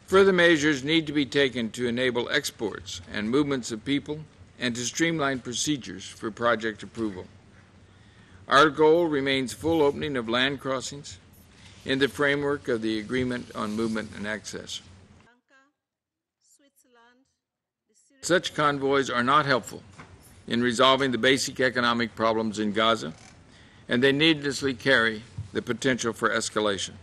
Further measures need to be taken to enable exports and movements of people and to streamline procedures for project approval. Our goal remains full opening of land crossings in the framework of the Agreement on Movement and Access. Such convoys are not helpful in resolving the basic economic problems in Gaza, and they needlessly carry the potential for escalation.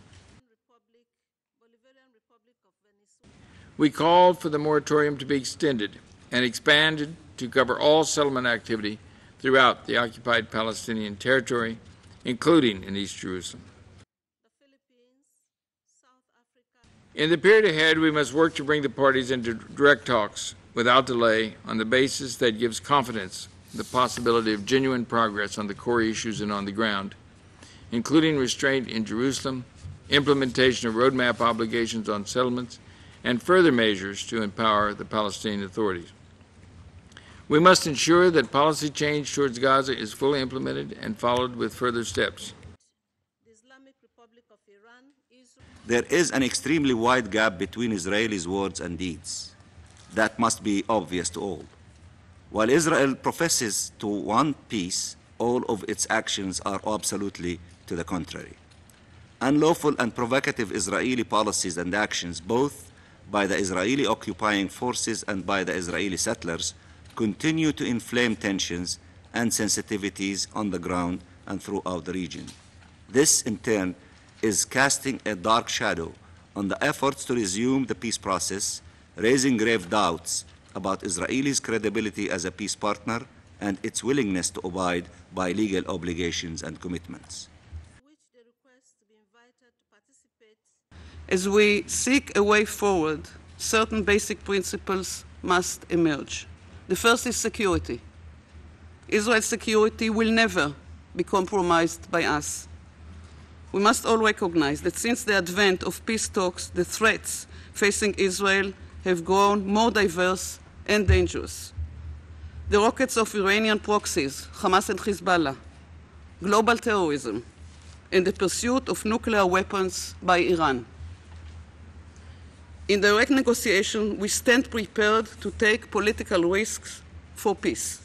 We called for the moratorium to be extended and expanded to cover all settlement activity throughout the occupied Palestinian territory, including in East Jerusalem. In the period ahead, we must work to bring the parties into direct talks without delay on the basis that gives confidence in the possibility of genuine progress on the core issues and on the ground, including restraint in Jerusalem, implementation of roadmap obligations on settlements, and further measures to empower the Palestinian authorities. We must ensure that policy change towards Gaza is fully implemented and followed with further steps. There is an extremely wide gap between Israelis' words and deeds. That must be obvious to all. While Israel professes to want peace, all of its actions are absolutely to the contrary. Unlawful and provocative Israeli policies and actions, both by the Israeli occupying forces and by the Israeli settlers, continue to inflame tensions and sensitivities on the ground and throughout the region. This, in turn, is casting a dark shadow on the efforts to resume the peace process, raising grave doubts about Israel's credibility as a peace partner and its willingness to abide by legal obligations and commitments. As we seek a way forward, certain basic principles must emerge. The first is security. Israel's security will never be compromised by us. We must all recognize that since the advent of peace talks, the threats facing Israel have grown more diverse and dangerous. The rockets of Iranian proxies, Hamas and Hezbollah, global terrorism, and the pursuit of nuclear weapons by Iran. In direct negotiation, we stand prepared to take political risks for peace.